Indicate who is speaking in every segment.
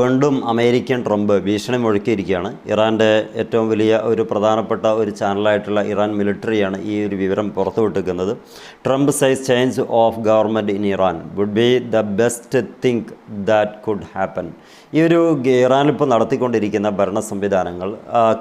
Speaker 1: വീണ്ടും American Trump ഭീഷണി മുഴക്കിയിരിക്കുകയാണ്. ഇറാൻ്റെ ഏറ്റവും വലിയ ഒരു പ്രധാനപ്പെട്ട ഒരു ചാനലായിട്ടുള്ള ഇറാൻ മിലിറ്ററിയാണ് ഈ ഒരു വിവരം പുറത്തുവിട്ടിരിക്കുന്നത്. Trump says change of government in Iran would be the best thing that could happen. ഈ ഒരു ഇറാനിപ്പോൾ നടത്തിക്കൊണ്ടിരിക്കുന്ന ഭരണ സംവിധാനങ്ങൾ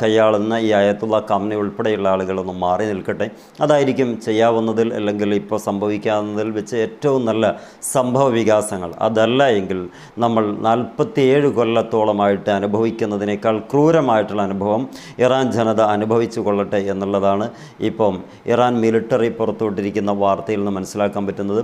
Speaker 1: കൈയാളുന്ന ഈ അയത്തുള്ള ഖാംനി ഉൾപ്പെടെയുള്ള ആളുകളൊന്ന് മാറി നിൽക്കട്ടെ. അതായിരിക്കും ചെയ്യാവുന്നതിൽ അല്ലെങ്കിൽ ഇപ്പോൾ സംഭവിക്കാവുന്നതിൽ വെച്ച് ഏറ്റവും നല്ല സംഭവ വികാസങ്ങൾ. അതല്ല എങ്കിൽ നമ്മൾ 47 കൊല്ലത്തോളമായിട്ട് അനുഭവിക്കുന്നതിനേക്കാൾ ക്രൂരമായിട്ടുള്ള അനുഭവം ഇറാൻ ജനത അനുഭവിച്ചു കൊള്ളട്ടെ എന്നുള്ളതാണ് ഇപ്പം ഇറാൻ മിലിറ്ററി പുറത്തുവിട്ടിരിക്കുന്ന വാർത്തയിൽ നിന്ന് മനസ്സിലാക്കാൻ പറ്റുന്നത്.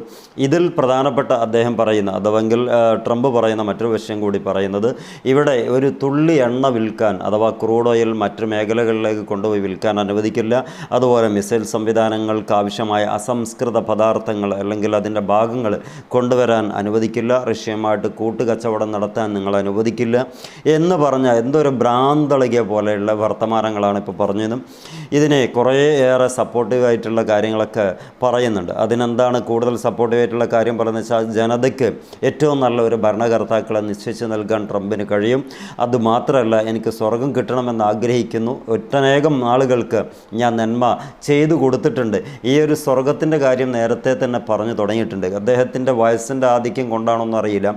Speaker 1: ഇതിൽ പ്രധാനപ്പെട്ട അദ്ദേഹം പറയുന്ന അഥവാങ്കിൽ ട്രംപ് പറയുന്ന മറ്റൊരു വിഷയം കൂടി പറയുന്നത്, ഇവിടെ ഒരു തുള്ളി എണ്ണ വിൽക്കാൻ അഥവാ ക്രൂഡ് ഓയിൽ മറ്റു മേഖലകളിലേക്ക് കൊണ്ടുപോയി വിൽക്കാൻ അനുവദിക്കില്ല. അതുപോലെ മിസൈൽ സംവിധാനങ്ങൾക്ക് ആവശ്യമായ അസംസ്കൃത പദാർത്ഥങ്ങൾ അല്ലെങ്കിൽ അതിൻ്റെ ഭാഗങ്ങൾ കൊണ്ടുവരാൻ അനുവദിക്കില്ല. റഷ്യയുമായിട്ട് കൂട്ടുകച്ചവടം നടത്താൻ നിങ്ങൾ അനുവദിക്കില്ല എന്ന് പറഞ്ഞ എന്തൊരു ഭ്രാന്തളിക പോലെയുള്ള വർത്തമാനങ്ങളാണ് ഇപ്പോൾ പറഞ്ഞതും. ഇതിനെ കുറേയേറെ സപ്പോർട്ടീവായിട്ടുള്ള കാര്യങ്ങളൊക്കെ പറയുന്നുണ്ട്. അതിനെന്താണ് കൂടുതൽ സപ്പോർട്ടീവായിട്ടുള്ള കാര്യം പറയുന്നത് വെച്ചാൽ, ജനതയ്ക്ക് ഏറ്റവും നല്ല ഒരു ഭരണകർത്താക്കളെ നിശ്ചയിച്ച് നൽകാൻ ട്രംപിന് കഴിയും. അതുമാത്രമല്ല, എനിക്ക് സ്വർഗം കിട്ടണമെന്ന് ആഗ്രഹിക്കുന്നു. ഒട്ടനേകം ആളുകൾക്ക് ഞാൻ നന്മ ചെയ്തു കൊടുത്തിട്ടുണ്ട്. ഈ ഒരു സ്വർഗത്തിൻ്റെ കാര്യം നേരത്തെ തന്നെ പറഞ്ഞു തുടങ്ങിയിട്ടുണ്ട്. അദ്ദേഹത്തിൻ്റെ വയസ്സിൻ്റെ ആധിക്യം കൊണ്ടാണോന്നും അറിയില്ല,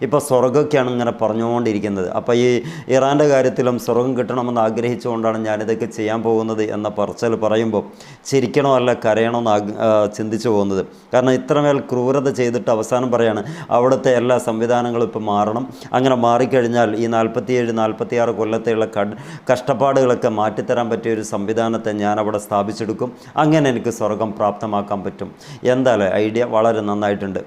Speaker 1: ഇപ്പോൾ സ്വർഗമൊക്കെയാണ് ഇങ്ങനെ പറഞ്ഞുകൊണ്ടിരിക്കുന്നത്. അപ്പോൾ ഈ ഇറാൻ്റെ കാര്യത്തിലും സ്വർഗം കിട്ടണമെന്ന് ആഗ്രഹിച്ചുകൊണ്ടാണ് ഞാനിതൊക്കെ ചെയ്യാൻ പോകുന്നത് എന്ന പറച്ചൽ പറയുമ്പോൾ ചിരിക്കണോ അല്ല കരയണോ എന്ന് ചിന്തിച്ചു പോകുന്നത്. കാരണം ഇത്രമേൽ ക്രൂരത ചെയ്തിട്ട് അവസാനം പറയാണ് അവിടുത്തെ എല്ലാ സംവിധാനങ്ങളും ഇപ്പോൾ മാറണം. അങ്ങനെ മാറിക്കഴിഞ്ഞാൽ ഈ 47-46 കൊല്ലത്തെയുള്ള കഷ്ടപ്പാടുകളൊക്കെ മാറ്റിത്തരാൻ പറ്റിയ ഒരു സംവിധാനത്തെ ഞാൻ അവിടെ സ്ഥാപിച്ചെടുക്കും. അങ്ങനെ എനിക്ക് സ്വർഗം പ്രാപ്തമാക്കാൻ പറ്റും. എന്തായാലും ഐഡിയ വളരെ നന്നായിട്ടുണ്ട്.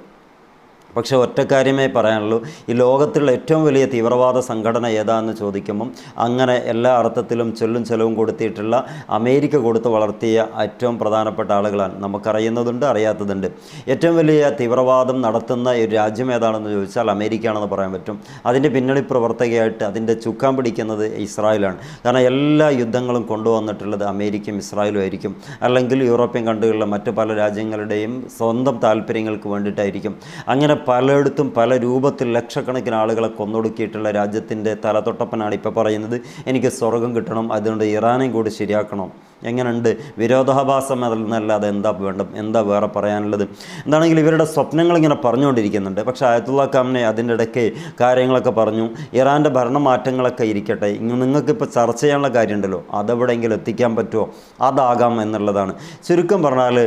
Speaker 1: പക്ഷേ ഒറ്റ കാര്യമേ പറയാനുള്ളൂ, ഈ ലോകത്തുള്ള ഏറ്റവും വലിയ തീവ്രവാദ സംഘടന ഏതാണെന്ന് ചോദിക്കുമ്പം അങ്ങനെ എല്ലാ അർത്ഥത്തിലും ചൊല്ലും ചെലവും കൊടുത്തിട്ടുള്ള അമേരിക്ക കൊടുത്ത് വളർത്തിയ ഏറ്റവും പ്രധാനപ്പെട്ട ആളുകളാണ്. നമുക്കറിയുന്നതുണ്ട്, അറിയാത്തതുണ്ട്. ഏറ്റവും വലിയ തീവ്രവാദം നടത്തുന്ന ഒരു രാജ്യം ഏതാണെന്ന് ചോദിച്ചാൽ അമേരിക്കയാണെന്ന് പറയാൻ പറ്റും. അതിൻ്റെ പിന്നണി പ്രവർത്തകയായിട്ട് അതിൻ്റെ ചുക്കാൻ പിടിക്കുന്നത് ഇസ്രായേലാണ്. കാരണം എല്ലാ യുദ്ധങ്ങളും കൊണ്ടുവന്നിട്ടുള്ളത് അമേരിക്കയും ഇസ്രായേലും ആയിരിക്കും, അല്ലെങ്കിൽ യൂറോപ്യൻ കൺട്രികളിലെ മറ്റു പല രാജ്യങ്ങളുടെയും സ്വന്തം താല്പര്യങ്ങൾക്ക് വേണ്ടിയിട്ടായിരിക്കും. അങ്ങനെ പലയിടത്തും പല രൂപത്തിൽ ലക്ഷക്കണക്കിന് ആളുകളെ കൊന്നൊടുക്കിയിട്ടുള്ള രാജ്യത്തിൻ്റെ തലതൊട്ടപ്പനാണ് ഇപ്പോൾ പറയുന്നത് എനിക്ക് സ്വർഗം കിട്ടണം, അതുകൊണ്ട് ഇറാനെയും കൂടി ശരിയാക്കണം. എങ്ങനെയുണ്ട്? വിരോധാഭാസം എന്നല്ലാതെ എന്താ വേറെ പറയാനുള്ളത്? എന്താണെങ്കിൽ ഇവരുടെ സ്വപ്നങ്ങളിങ്ങനെ പറഞ്ഞുകൊണ്ടിരിക്കുന്നുണ്ട്. പക്ഷേ ആയത്തുള്ള ഖാംനെ അതിൻ്റെ ഇടയ്ക്ക് കാര്യങ്ങളൊക്കെ പറഞ്ഞു. ഇറാൻ്റെ ഭരണമാറ്റങ്ങളൊക്കെ ഇരിക്കട്ടെ, നിങ്ങൾക്കിപ്പോൾ ചർച്ച ചെയ്യാനുള്ള കാര്യമുണ്ടല്ലോ, അതെവിടെയെങ്കിലും എത്തിക്കാൻ പറ്റുമോ? അതാകാം എന്നുള്ളതാണ്. ചുരുക്കം പറഞ്ഞാൽ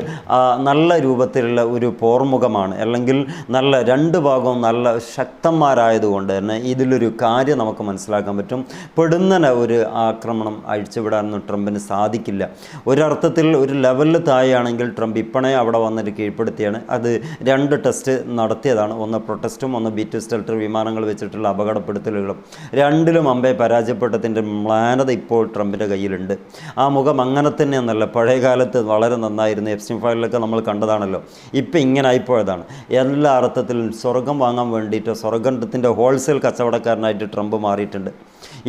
Speaker 1: നല്ല രൂപത്തിലുള്ള ഒരു പോർമുഖമാണ്, അല്ലെങ്കിൽ നല്ല രണ്ട് ഭാഗവും നല്ല ശക്തന്മാരായതുകൊണ്ട് തന്നെ ഇതിലൊരു കാര്യം നമുക്ക് മനസ്സിലാക്കാൻ പറ്റും. പെടുന്നനെ ഒരു ആക്രമണം അഴിച്ചുവിടാനൊന്നും ട്രംപിന് സാധിക്കില്ല. ഒരർത്ഥത്തിൽ ഒരു ലെവലിൽ താഴെയാണെങ്കിൽ ട്രംപ് ഇപ്പണേ അവിടെ വന്നിട്ട് കീഴ്പ്പെടുത്തിയാണ്. അത് 2 ടെസ്റ്റ് നടത്തിയതാണ്. ഒന്ന് പ്രൊട്ടസ്റ്റും ഒന്ന് B-2 സ്റ്റെൽട്ടർ വിമാനങ്ങൾ വെച്ചിട്ടുള്ള അപകടപ്പെടുത്തലുകളും. രണ്ടിലും അമ്പെ പരാജയപ്പെട്ടതിൻ്റെ മ്ലാനത ഇപ്പോൾ ട്രംപിൻ്റെ കയ്യിലുണ്ട്. ആ മുഖം അങ്ങനെ തന്നെയൊന്നല്ല, പഴയ കാലത്ത് വളരെ നന്നായിരുന്നു. എപ്സ്റ്റീൻ ഫയലിലൊക്കെ നമ്മൾ കണ്ടതാണല്ലോ. ഇപ്പം ഇങ്ങനെ ആയിപ്പോയതാണ്. എല്ലാ അർത്ഥത്തിലും സ്വർഗം വാങ്ങാൻ വേണ്ടിയിട്ട് സ്വർഗത്തിൻ്റെ ഹോൾസെയിൽ കച്ചവടക്കാരനായിട്ട് ട്രംപ് മാറിയിട്ടുണ്ട്.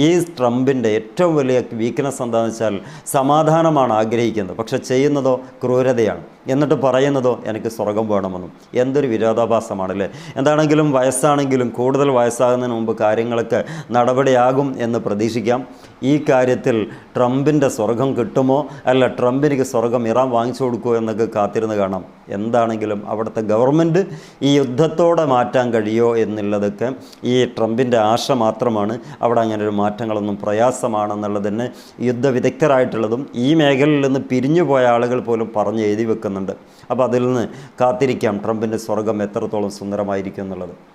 Speaker 1: ഈ ട്രംപിൻ്റെ ഏറ്റവും വലിയ വീക്ക്നെസ് എന്താണെന്ന് വെച്ചാൽ സമാധാനമാണ് ആഗ്രഹിക്കുന്നത്, പക്ഷെ ചെയ്യുന്നതോ ക്രൂരതയാണ്. എന്നിട്ട് പറയുന്നതോ എനിക്ക് സ്വർഗം വേണമെന്നും. എന്തൊരു വിരോധാഭാസമാണല്ലേ. എന്താണെങ്കിലും വയസ്സാണെങ്കിലും കൂടുതൽ വയസ്സാകുന്നതിന് മുമ്പ് കാര്യങ്ങളൊക്കെ നടപടിയാകും എന്ന് പ്രതീക്ഷിക്കാം. ഈ കാര്യത്തിൽ ട്രംപിൻ്റെ സ്വർഗം കിട്ടുമോ, അല്ല ട്രംപിനിക്ക് സ്വർഗം ഇറാൻ വാങ്ങിച്ചു കൊടുക്കുമോ എന്നൊക്കെ കാത്തിരുന്ന് കാണാം. എന്താണെങ്കിലും അവിടുത്തെ ഗവൺമെൻറ് ഈ യുദ്ധത്തോടെ മാറ്റാൻ കഴിയുമോ എന്നുള്ളതൊക്കെ ഈ ട്രംപിൻ്റെ ആശ മാത്രമാണ്. അവിടെ അങ്ങനെ ഒരു മാറ്റങ്ങളൊന്നും പ്രയാസമാണെന്നുള്ളത് തന്നെ യുദ്ധവിദഗ്ധരായിട്ടുള്ളതും ഈ മേഖലയിൽ നിന്ന് പിരിഞ്ഞു പോയ ആളുകൾ പോലും പറഞ്ഞ് എഴുതി വെക്കുന്നുണ്ട്. അപ്പോൾ അതിൽ നിന്ന് കാത്തിരിക്കാം ട്രംപിൻ്റെ സ്വർഗം എത്രത്തോളം സുന്ദരമായിരിക്കും എന്നുള്ളത്.